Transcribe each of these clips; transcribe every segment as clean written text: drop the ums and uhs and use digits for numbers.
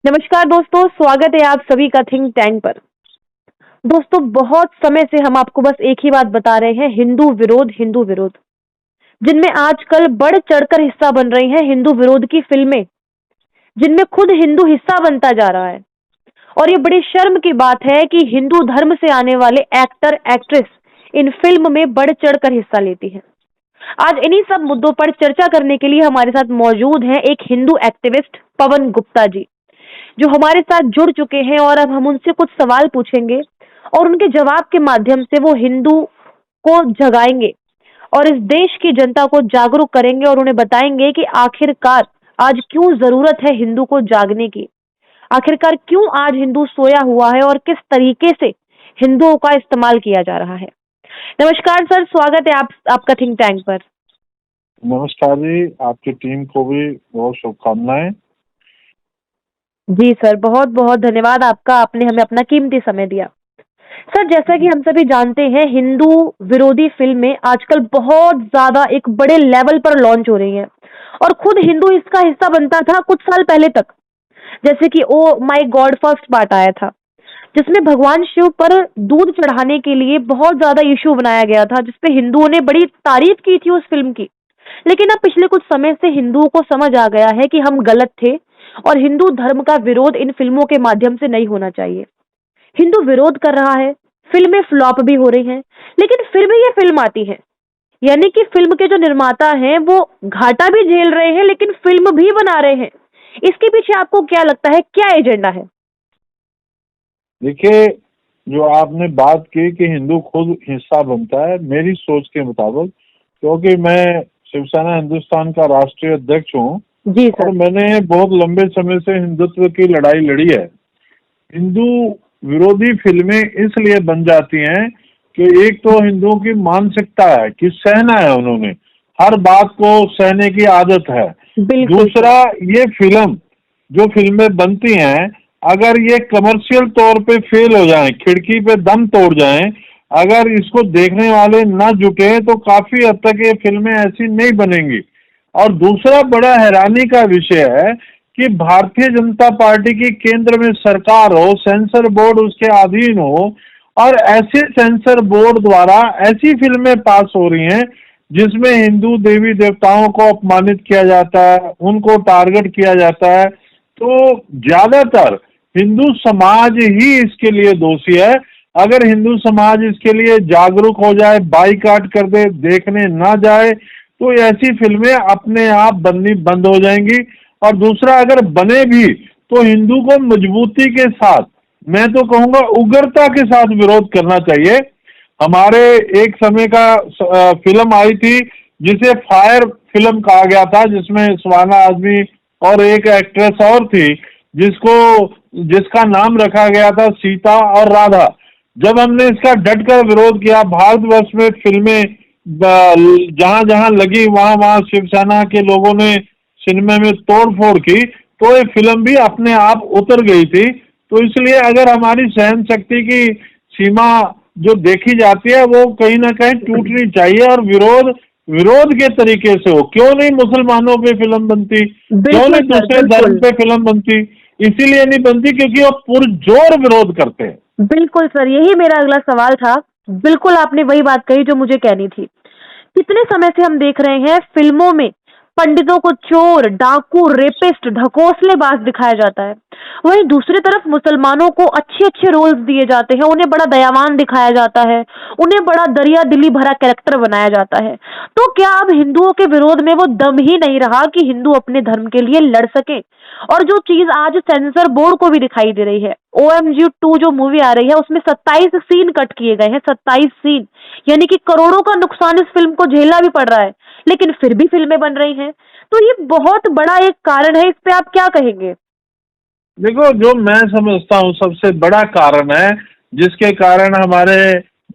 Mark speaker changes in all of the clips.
Speaker 1: नमस्कार दोस्तों, स्वागत है आप सभी का थिंक टैंक पर। दोस्तों, बहुत समय से हम आपको बस एक ही बात बता रहे हैं, हिंदू विरोध, जिनमें आजकल बढ़ चढ़कर हिस्सा बन रही हैं हिंदू विरोध की फिल्में, जिनमें खुद हिंदू हिस्सा बनता जा रहा है। और ये बड़ी शर्म की बात है कि हिंदू धर्म से आने वाले एक्टर एक्ट्रेस इन फिल्म में बढ़ चढ़कर हिस्सा लेती हैं। आज इन्हीं सब मुद्दों पर चर्चा करने के लिए हमारे साथ मौजूद हैं एक हिंदू एक्टिविस्ट पवन गुप्ता जी, जो हमारे साथ जुड़ चुके हैं। और अब हम उनसे कुछ सवाल पूछेंगे और उनके जवाब के माध्यम से वो हिंदू को जगाएंगे और इस देश की जनता को जागरूक करेंगे और उन्हें बताएंगे कि आखिरकार आज क्यों जरूरत है हिंदू को जागने की। आखिरकार क्यों आज हिंदू सोया हुआ है और किस तरीके से हिंदुओं का इस्तेमाल किया जा रहा है। नमस्कार सर, स्वागत है आपका थिंक टैंक पर।
Speaker 2: नमस्कार जी, आपकी टीम को भी बहुत शुभकामनाएं।
Speaker 1: जी सर, बहुत बहुत धन्यवाद आपका, आपने हमें अपना कीमती समय दिया। सर, जैसा कि हम सभी जानते हैं, हिंदू विरोधी फिल्में आजकल बहुत ज्यादा एक बड़े लेवल पर लॉन्च हो रही हैं और खुद हिंदू इसका हिस्सा बनता था कुछ साल पहले तक। जैसे कि oh my God first part आया था, जिसमें भगवान शिव पर दूध चढ़ाने के लिए बहुत ज्यादा इशू बनाया गया था, जिसपे हिंदुओं ने बड़ी तारीफ की थी उस फिल्म की। लेकिन अब पिछले कुछ समय से हिंदुओं को समझ आ गया है कि हम गलत थे और हिंदू धर्म का विरोध इन फिल्मों के माध्यम से नहीं होना चाहिए। हिंदू विरोध कर रहा है, फिल्में फ्लॉप भी हो रही हैं, लेकिन फिर भी ये फिल्म आती है। यानी कि फिल्म के जो निर्माता हैं वो घाटा भी झेल रहे हैं लेकिन फिल्म भी बना रहे हैं। इसके पीछे आपको क्या लगता है, क्या एजेंडा है?
Speaker 2: देखिए, जो आपने बात की कि हिंदू खुद हिस्सा बनता है, मेरी सोच के मुताबिक, क्योंकि मैं शिवसेना हिंदुस्तान का राष्ट्रीय अध्यक्ष हूँ
Speaker 1: जी
Speaker 2: और
Speaker 1: सर।
Speaker 2: मैंने बहुत लंबे समय से हिंदुत्व की लड़ाई लड़ी है। हिंदू विरोधी फिल्में इसलिए बन जाती हैं कि एक तो हिंदुओं की मानसिकता है कि सहना है, उन्होंने हर बात को सहने की आदत है।
Speaker 1: बिल्कुल सर।
Speaker 2: दूसरा, ये जो फिल्में बनती हैं, अगर ये कमर्शियल तौर पे फेल हो जाएं, खिड़की पे दम तोड़ जाएं, अगर इसको देखने वाले न जुटे तो काफी हद तक ये फिल्में ऐसी नहीं बनेंगी। और दूसरा बड़ा हैरानी का विषय है कि भारतीय जनता पार्टी की केंद्र में सरकार हो, सेंसर बोर्ड उसके अधीन हो, और ऐसे सेंसर बोर्ड द्वारा ऐसी फिल्में पास हो रही हैं जिसमें हिंदू देवी देवताओं को अपमानित किया जाता है, उनको टारगेट किया जाता है। तो ज्यादातर हिंदू समाज ही इसके लिए दोषी है। अगर हिंदू समाज इसके लिए जागरूक हो जाए, बाईकाट कर दे, देखने ना जाए, तो ऐसी फिल्में अपने आप बननी बंद हो जाएंगी। और दूसरा, अगर बने भी तो हिंदू को मजबूती के साथ, मैं तो कहूँगा उग्रता के साथ विरोध करना चाहिए। हमारे एक समय का फिल्म आई थी जिसे फायर फिल्म कहा गया था, जिसमें सुहाना आजमी और एक एक्ट्रेस और थी जिसका नाम रखा गया था सीता और राधा। जब हमने इसका डटकर विरोध किया, भारतवर्ष में फिल्में जहां जहां लगी वहां वहां शिवसेना के लोगों ने सिनेमा में तोड़ फोड़ की, तो ये फिल्म भी अपने आप उतर गई थी। तो इसलिए अगर हमारी सहन शक्ति की सीमा जो देखी जाती है वो कहीं ना कहीं टूटनी चाहिए, और विरोध के तरीके से हो। क्यों नहीं मुसलमानों पे फिल्म बनती, क्यों
Speaker 1: बिल्कुल
Speaker 2: नहीं
Speaker 1: सर,
Speaker 2: दूसरे धर्म
Speaker 1: बिल्कुल।
Speaker 2: पे फिल्म बनती? इसीलिए नहीं बनती क्योंकि वो पुरजोर विरोध करते हैं।
Speaker 1: बिल्कुल सर, यही मेरा अगला सवाल था। बिल्कुल आपने वही बात कही जो मुझे कहनी थी। कितने समय से हम देख रहे हैं फिल्मों में पंडितों को चोर, डाकू, रेपिस्ट, ढकोसलेबाज दिखाया जाता है। वहीं दूसरी तरफ मुसलमानों को अच्छे अच्छे रोल्स दिए जाते हैं, उन्हें बड़ा दयावान दिखाया जाता है, उन्हें बड़ा दरिया दिली भरा कैरेक्टर बनाया जाता है। तो क्या अब हिंदुओं के विरोध में वो दम ही नहीं रहा कि हिंदू अपने धर्म के लिए लड़ सके? और जो चीज आज सेंसर बोर्ड को भी दिखाई दे रही है, OMG 2 जो मूवी आ रही है उसमें 27 सीन कट किए गए हैं, 27 सीन। यानी कि करोड़ों का नुकसान इस फिल्म को झेलना भी पड़ रहा है, लेकिन फिर भी फिल्में बन रही हैं। तो ये बहुत बड़ा एक कारण है, इस पे आप क्या कहेंगे?
Speaker 2: देखो, जो मैं समझता हूँ सबसे बड़ा कारण है जिसके कारण हमारे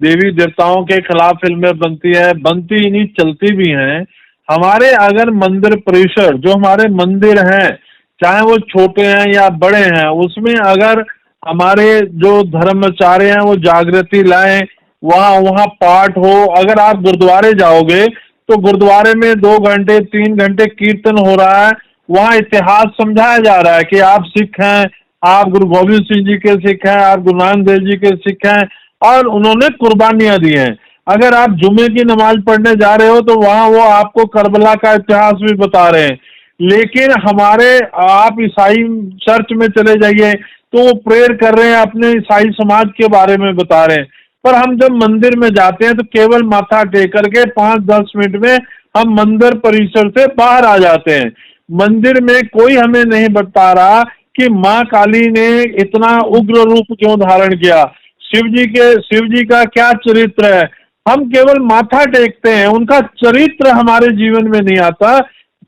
Speaker 2: देवी देवताओं के खिलाफ फिल्में बनती है, बनती ही नहीं चलती भी हैं। हमारे अगर मंदिर परिसर, जो हमारे मंदिर हैं, चाहे वो छोटे हैं या बड़े हैं, उसमें अगर हमारे जो धर्माचार्य हैं वो जागृति लाएं, वहाँ वहाँ पाठ हो। अगर आप गुरुद्वारे जाओगे तो गुरुद्वारे में 2 घंटे 3 घंटे कीर्तन हो रहा है, वहाँ इतिहास समझाया जा रहा है कि आप सिख हैं, आप गुरु गोविंद सिंह जी के सिख हैं, आप गुरु नानक देव जी के सिख हैं और उन्होंने कुर्बानियां दी हैं। अगर आप जुमे की नमाज पढ़ने जा रहे हो तो वहाँ वो आपको करबला का इतिहास भी बता रहे हैं। लेकिन हमारे आप ईसाई चर्च में चले जाइए तो वो प्रेयर कर रहे हैं, अपने ईसाई समाज के बारे में बता रहे हैं। पर हम जब मंदिर में जाते हैं तो केवल माथा टेक करके 5-10 मिनट में हम मंदिर परिसर से बाहर आ जाते हैं। मंदिर में कोई हमें नहीं बता रहा कि माँ काली ने इतना उग्र रूप क्यों धारण किया, शिव जी का क्या चरित्र है। हम केवल माथा टेकते हैं, उनका चरित्र हमारे जीवन में नहीं आता,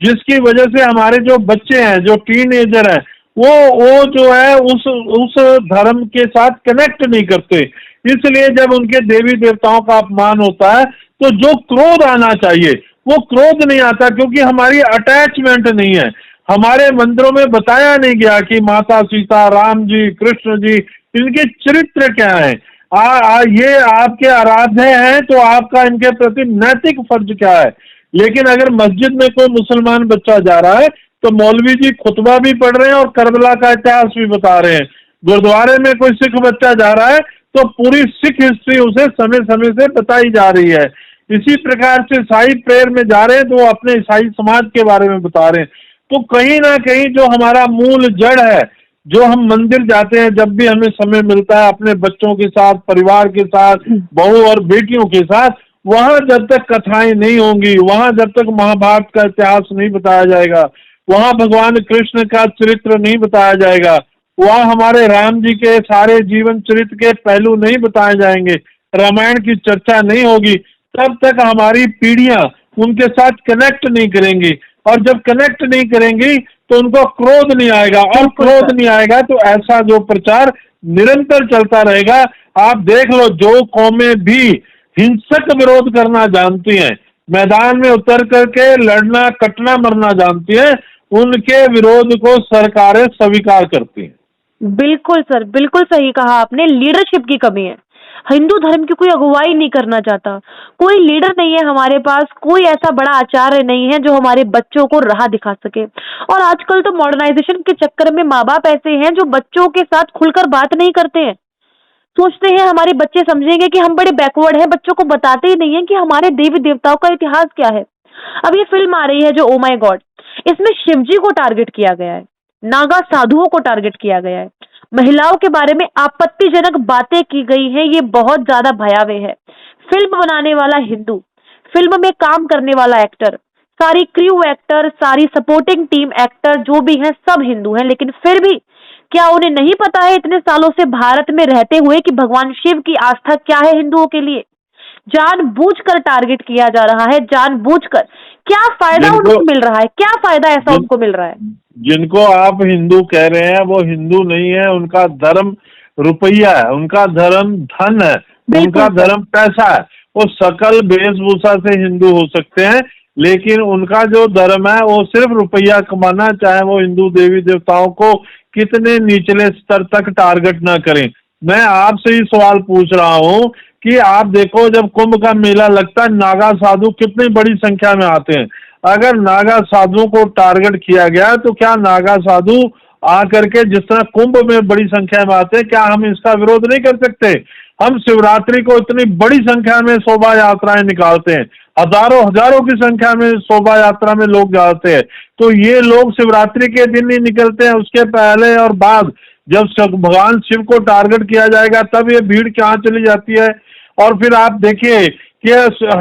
Speaker 2: जिसकी वजह से हमारे जो बच्चे हैं, जो टीनेजर हैं, वो जो है उस धर्म के साथ कनेक्ट नहीं करते। इसलिए जब उनके देवी देवताओं का अपमान होता है तो जो क्रोध आना चाहिए वो क्रोध नहीं आता, क्योंकि हमारी अटैचमेंट नहीं है। हमारे मंदिरों में बताया नहीं गया कि माता सीता, राम जी, कृष्ण जी, इनके चरित्र क्या है। ये आपके आराध्य हैं तो आपका इनके प्रति नैतिक फर्ज क्या है। लेकिन अगर मस्जिद में कोई मुसलमान बच्चा जा रहा है तो मौलवी जी खुतबा भी पढ़ रहे हैं और करबला का इतिहास भी बता रहे हैं। गुरुद्वारे में कोई सिख बच्चा जा रहा है तो पूरी सिख हिस्ट्री उसे समय समय से बताई जा रही है। इसी प्रकार से ईसाई प्रेयर में जा रहे हैं तो वो अपने ईसाई समाज के बारे में बता रहे हैं। तो कहीं ना कहीं जो हमारा मूल जड़ है, जो हम मंदिर जाते हैं जब भी हमें समय मिलता है अपने बच्चों के साथ, परिवार के साथ, बहू और बेटियों के साथ, वहां जब तक कथाएं नहीं होंगी, वहां जब तक महाभारत का इतिहास नहीं बताया जाएगा, वहां भगवान कृष्ण का चरित्र नहीं बताया जाएगा, वहां हमारे राम जी के सारे जीवन चरित्र के पहलू नहीं बताए जाएंगे, रामायण की चर्चा नहीं होगी, तब तक हमारी पीढ़ियां उनके साथ कनेक्ट नहीं करेंगी। और जब कनेक्ट नहीं करेंगी तो उनको क्रोध नहीं आएगा, और क्रोध नहीं आएगा तो ऐसा जो प्रचार निरंतर चलता रहेगा। आप देख लो, जो कौमें भी हिंसक विरोध करना जानती हैं, मैदान में उतर करके लड़ना, कटना, मरना जानती हैं, उनके विरोध को सरकारें स्वीकार करती हैं।
Speaker 1: बिल्कुल सर, बिल्कुल सही कहा आपने। लीडरशिप की कमी है। हिंदू धर्म की कोई अगुवाई नहीं करना चाहता, कोई लीडर नहीं है हमारे पास, कोई ऐसा बड़ा आचार्य नहीं है जो हमारे बच्चों को राह दिखा सके। और आजकल तो मॉडर्नाइजेशन के चक्कर में माँ बाप ऐसे हैं जो बच्चों के साथ खुलकर बात नहीं करते हैं। सोचते हैं हमारे बच्चे समझेंगे कि हम बड़े बैकवर्ड हैं, बच्चों को बताते ही नहीं है कि हमारे देवी देवताओं का इतिहास क्या है। अब ये फिल्म आ रही है जो ओ माय गॉड, इसमें शिवजी को टारगेट किया गया है, नागा साधुओं को टारगेट किया गया है, महिलाओं के बारे में आपत्तिजनक बातें की गई हैं। ये बहुत ज्यादा भयावह है। फिल्म बनाने वाला हिंदू, फिल्म में काम करने वाला एक्टर, सारी क्रू एक्टर, सारी सपोर्टिंग टीम एक्टर जो भी हैं सब हिंदू हैं, लेकिन फिर भी क्या उन्हें नहीं पता है इतने सालों से भारत में रहते हुए कि भगवान शिव की आस्था क्या है हिंदुओं के लिए? जानबूझकर टारगेट किया जा रहा है, जानबूझकर। क्या फायदा उनको मिल रहा है? क्या फायदा ऐसा उनको मिल रहा है?
Speaker 2: जिनको आप हिंदू कह रहे हैं वो हिंदू नहीं है, उनका धर्म रुपया है, उनका धर्म धन है, उनका धर्म पैसा है। वो सकल वेशभूषा से हिंदू हो सकते हैं, लेकिन उनका जो धर्म है वो सिर्फ रुपया कमाना, चाहे वो हिंदू देवी देवताओं को कितने निचले स्तर तक टारगेट ना करें। मैं आपसे ही सवाल पूछ रहा हूँ कि आप देखो, जब कुंभ का मेला लगता है, नागा साधु कितनी बड़ी संख्या में आते हैं। अगर नागा साधुओं को टारगेट किया गया तो क्या नागा साधु आकर के जिस तरह कुंभ में बड़ी संख्या में आते हैं, क्या हम इसका विरोध नहीं कर सकते? हम शिवरात्रि को इतनी बड़ी संख्या में शोभा यात्राएं निकालते हैं, हजारों हजारों की संख्या में शोभा यात्रा में लोग जाते हैं। तो ये लोग शिवरात्रि के दिन ही निकलते हैं, उसके पहले और बाद जब भगवान शिव को टारगेट किया जाएगा तब ये भीड़ कहाँ चली जाती है। और फिर आप देखिए कि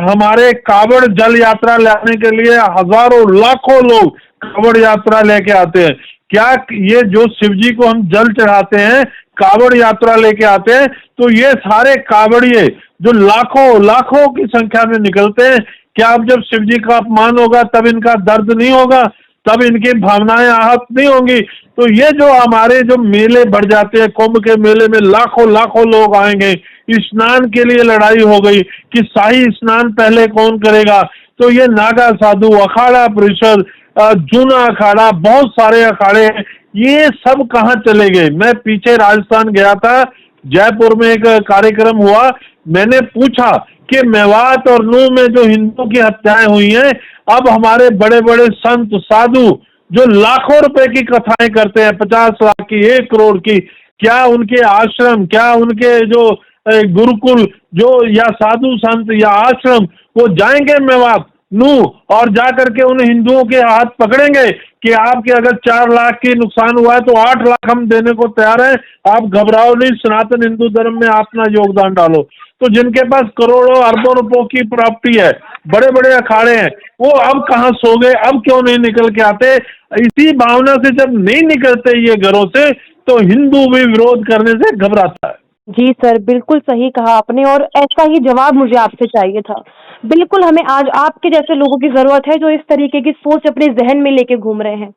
Speaker 2: हमारे कावड़ जल यात्रा लाने के लिए हजारों लाखों लोग कावड़ यात्रा लेके आते हैं। क्या ये जो शिव जी को हम जल चढ़ाते हैं, कावड़ यात्रा लेके आते हैं, तो ये सारे कावड़िए जो लाखों लाखों की संख्या में निकलते हैं, क्या अब जब शिव जी का अपमान होगा तब इनका दर्द नहीं होगा, तब इनकी भावनाएं आहत नहीं होंगी? तो ये जो हमारे जो मेले बढ़ जाते हैं, कुंभ के मेले में लाखों लाखों लोग आएंगे, स्नान के लिए लड़ाई हो गई कि शाही स्नान पहले कौन करेगा, तो ये नागा साधु, अखाड़ा परिषद, जूना अखाड़ा, बहुत सारे अखाड़े हैं, ये सब कहाँ चले गए? मैं पीछे राजस्थान गया था, जयपुर में एक कार्यक्रम हुआ, मैंने पूछा कि मेवात और नूह में जो हिंदुओं की हत्याएं हुई हैं, अब हमारे बड़े बड़े संत साधु जो लाखों रुपए की कथाएं करते हैं, 50 लाख की, 1 करोड़ की, क्या उनके आश्रम, क्या उनके जो गुरुकुल जो या साधु संत या आश्रम वो जाएंगे मेवात नू और जा करके उन हिंदुओं के हाथ पकड़ेंगे कि आपके अगर 4 लाख की नुकसान हुआ है तो 8 लाख हम देने को तैयार हैं, आप घबराओ नहीं, सनातन हिंदू धर्म में अपना योगदान डालो। तो जिनके पास करोड़ों अरबों रुपयों की प्रॉपर्टी है, बड़े बड़े अखाड़े हैं, वो अब कहाँ सो गए, अब क्यों नहीं निकल के आते? इसी भावना से जब नहीं निकलते ये घरों से तो हिंदू भी विरोध करने से घबराता है।
Speaker 1: जी सर, बिल्कुल सही कहा आपने और ऐसा ही जवाब मुझे आपसे चाहिए था। बिल्कुल हमें आज आपके जैसे लोगों की ज़रूरत है जो इस तरीके की सोच अपने ज़हन में लेके घूम रहे हैं।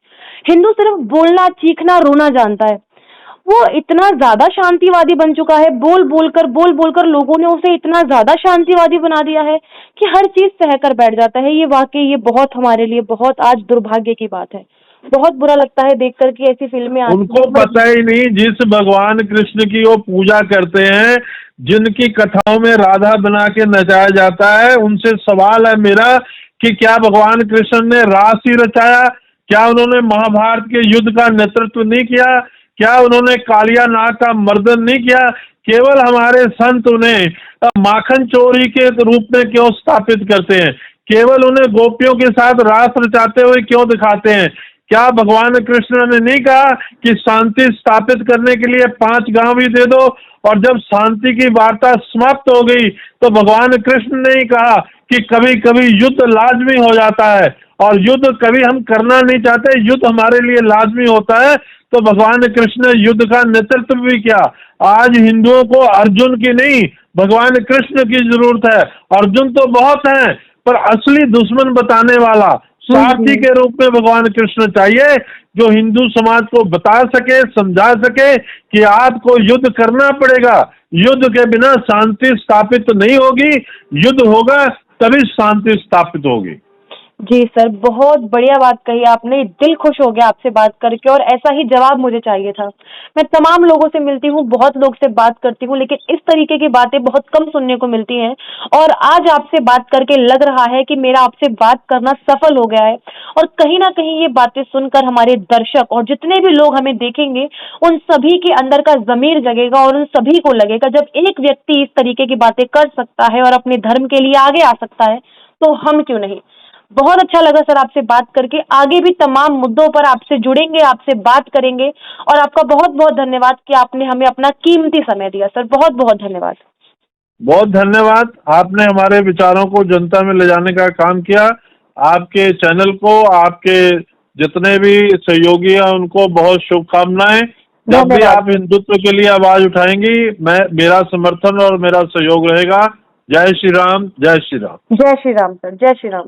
Speaker 1: हिंदू सिर्फ बोलना, चीखना, रोना जानता है। वो इतना ज़्यादा शांतिवादी बन चुका है, बोल बोलकर लोगों ने उसे इतना ज़्यादा शांतिवादी बना दिया है कि हर चीज़ सहकर बैठ जाता है। ये वाक़ई ये बहुत हमारे लिए बहुत आज दुर्भाग्य की बात है। बहुत बुरा लगता है देख कर कि ऐसी फ़िल्में आती
Speaker 2: उनको
Speaker 1: हैं।
Speaker 2: पता ही नहीं, जिस भगवान कृष्ण की वो पूजा करते हैं, जिनकी कथाओं में राधा बना के नचाया जाता है, उनसे सवाल है मेरा कि क्या भगवान कृष्ण ने रास ही रचाया? क्या उन्होंने महाभारत के युद्ध का नेतृत्व नहीं किया? क्या उन्होंने कालिया नाग का मर्दन नहीं किया? केवल हमारे संत उन्हें माखन चोरी के रूप में क्यों स्थापित करते हैं? केवल उन्हें गोपियों के साथ रास रचाते हुए क्यों दिखाते हैं? क्या भगवान कृष्ण ने नहीं कहा कि शांति स्थापित करने के लिए 5 गांव ही दे दो? और जब शांति की वार्ता समाप्त हो गई तो भगवान कृष्ण ने ही कहा कि कभी कभी युद्ध लाजमी हो जाता है और युद्ध कभी हम करना नहीं चाहते, युद्ध हमारे लिए लाजमी होता है। तो भगवान कृष्ण ने युद्ध का नेतृत्व भी किया। आज हिंदुओं को अर्जुन की नहीं, भगवान कृष्ण की जरूरत है। अर्जुन तो बहुत हैं, पर असली दुश्मन बताने वाला सारथी के रूप में भगवान कृष्ण चाहिए, जो हिंदू समाज को बता सके, समझा सके कि आपको युद्ध करना पड़ेगा, युद्ध के बिना शांति स्थापित नहीं होगी, युद्ध होगा तभी शांति स्थापित होगी।
Speaker 1: जी सर, बहुत बढ़िया बात कही आपने, दिल खुश हो गया आपसे बात करके और ऐसा ही जवाब मुझे चाहिए था। मैं तमाम लोगों से मिलती हूँ, बहुत लोग से बात करती हूँ, लेकिन इस तरीके की बातें बहुत कम सुनने को मिलती हैं और आज आपसे बात करके लग रहा है कि मेरा आपसे बात करना सफल हो गया है और कहीं न कहीं ये बातें सुनकर हमारे दर्शक और जितने भी लोग हमें देखेंगे, उन सभी के अंदर का ज़मीर जगेगा और उन सभी को लगेगा जब एक व्यक्ति इस तरीके की बातें कर सकता है और अपने धर्म के लिए आगे आ सकता है, तो हम क्यों नहीं? बहुत अच्छा लगा सर आपसे बात करके। आगे भी तमाम मुद्दों पर आपसे जुड़ेंगे, आपसे बात करेंगे और आपका बहुत-बहुत धन्यवाद कि आपने हमें अपना कीमती समय दिया सर। बहुत-बहुत धन्यवाद।
Speaker 2: बहुत धन्यवाद, आपने हमारे विचारों को जनता में ले जाने का काम किया। आपके चैनल को, आपके जितने भी सहयोगी हैं उनको बहुत शुभकामनाएं। जब भी
Speaker 1: धन्यवाद।
Speaker 2: आप हिंदुत्व के लिए आवाज उठाएंगी, मैं मेरा समर्थन और मेरा सहयोग रहेगा। जय श्री राम, जय श्री राम।
Speaker 1: जय श्री राम सर, जय श्री राम।